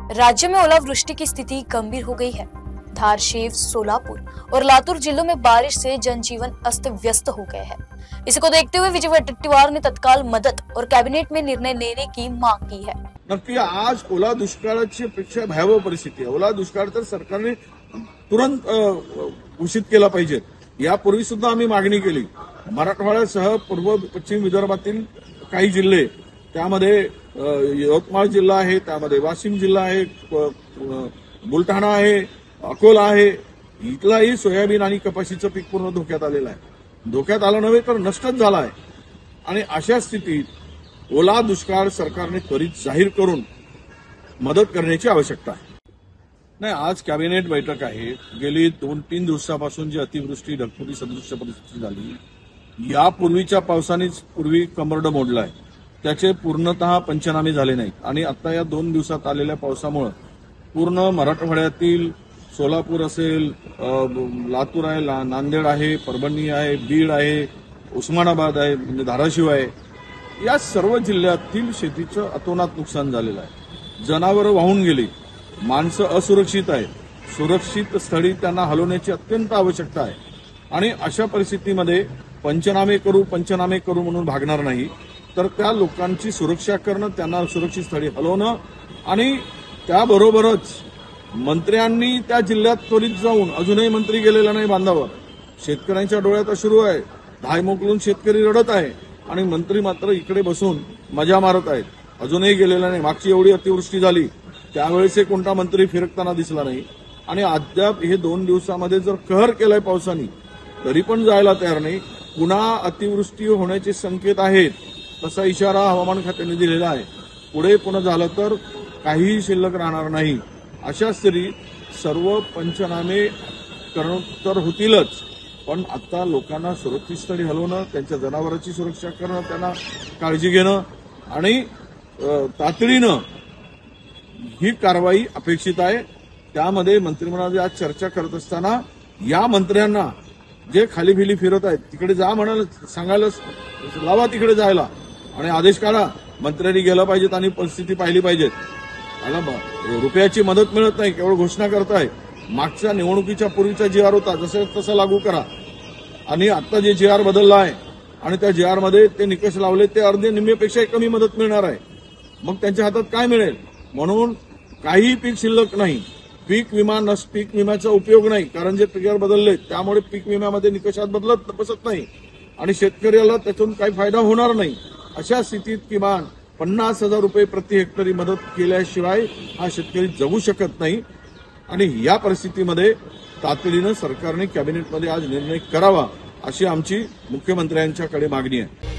राज्य में ओलावृष्टि की स्थिति गंभीर हो गई है। धार, शेव, सोलापुर और लातूर जिलों में बारिश से जनजीवन अस्त व्यस्त हो गए हैं। इसी को देखते हुए विजय वडेट्टीवार ने तत्काल मदत और कैबिनेट में निर्णय लेने की मांग की है। नक्की आज ओला दुष्काळाची पेक्षा भयावह परिस्थिती आहे। ओला दुष्काळ तर सरकारने तुरंत घोषित केला पाहिजे। यापूर्वी सुद्धा आम्ही मागणी केली। मराठवाड्यासह पूर्व पश्चिम विदर्भातील काही जिल्हे, त्यामध्ये यवतमाळ जिल्हा आहे, त्यामध्ये वाशिम जिल्हा आहे, बुलढाणा आहे, अकोला आहे, इथलाही सोयाबीन आणि कपाशीचं पीक पूर्ण धोक्यात आलेलं आहे। धोक्यात आलं नव्हे तर नष्टच झाला आहे। आणि अशा स्थितीत ओला दुष्काळ सरकारने त्वरित जाहीर करून मदत करण्याची आवश्यकता आहे। नाही, आज कॅबिनेट बैठक आहे। गेली 2-3 दिवसापासून जी अतिवृष्टी, ढगफुटी सदृश परिस्थिती झाली, यापूर्वीच्या पावसानेच पूर्वी कंबरडं मोडलाय, त्याचे पूर्णतः पंचनामे झाले नाहीत। आणि आता या 2 दिवसात आलेल्या पावसामुळे पूर्ण मराठवाड्यातील सोलापूर असेल, लातूर आहे, नांदेड आहे, परभणी आहे, बीड आहे, उस्मानाबाद आहे, म्हणजे धाराशिव आहे, या सर्व जिल्ह्यातील शेतीचं अतोनात नुकसान झालेलं आहे। जनावरं वाहून गेली, माणसं असुरक्षित आहेत, सुरक्षित स्थळी त्यांना हलवण्याची अत्यंत आवश्यकता आहे। आणि अशा परिस्थितीमध्ये पंचनामे करू म्हणून भागणार नाही, तर त्या लोकांची सुरक्षा करणं, त्यांना सुरक्षित स्थळी हलवणं आणि त्याबरोबरच मंत्र्यांनी त्या जिल्ह्यात त्वरित जाऊन, अजूनही मंत्री गेलेला नाही बांधावर, शेतकऱ्यांच्या डोळ्यात अश्रू आहे, धाय मोकलून शेतकरी रडत आहे आणि मंत्री मात्र इकडे बसून मजा मारत आहेत, अजूनही गेलेला नाही। मागची एवढी अतिवृष्टी झाली त्यावेळेस कोणता मंत्री फिरकताना दिसला नाही आणि अद्याप हे 2 दिवसामध्ये जर कहर केलाय पावसाने तरी पण जायला तयार नाही। पुन्हा अतिवृष्टी होण्याचे संकेत आहेत, तसा इशारा हवामान खात्याने दिलेला आहे। पुढे पुन्हा झालं तर काहीही शिल्लक राहणार नाही। अशा स्थितीत सर्व पंचनामे करणं तर होतीलच, पण आता लोकांना सुरक्षित स्थळी हलवणं, त्यांच्या जनावरांची सुरक्षा करणं, त्यांना काळजी घेणं आणि तातडीनं ही कारवाई अपेक्षित आहे। त्यामध्ये मंत्रिमंडळात आज चर्चा करत असताना या मंत्र्यांना जे खाली फिली फिरत आहेत तिकडे जा म्हणाल, सांगायला लावा तिकडे जायला आणि आदेश काढा, मंत्र्यांनी गेलं पाहिजेत आणि परिस्थिती पाहिली पाहिजेत। रुपयाची मदत मिळत नाही, केवळ घोषणा करताय। मागच्या निवडणुकीच्या पूर्वीचा जी आर होता तसा लागू करा आणि आता जे जी आर बदलला आहे आणि त्या जी आर मध्ये ते निकष लावले ते अर्धे निम्मेपेक्षाही कमी मदत मिळणार आहे। मग त्यांच्या हातात काय मिळेल? म्हणून काही पीक शिल्लक नाही। पीक विम्याचा उपयोग नाही, कारण जे ट्रिगर बदलले त्यामुळे पीक विम्यामध्ये निकषात बसत नाही आणि शेतकऱ्याला त्यातून काही फायदा होणार नाही। अशा स्थितीत किमान 50,000 रुपये प्रति हेक्टरी मदत केल्याशिवाय हा शेतकरी जगू शकत नाही। आणि या परिस्थितीमध्ये तातडीनं सरकारने कॅबिनेटमध्ये आज निर्णय करावा अशी आमची मुख्यमंत्र्यांच्याकडे मागणी आहे।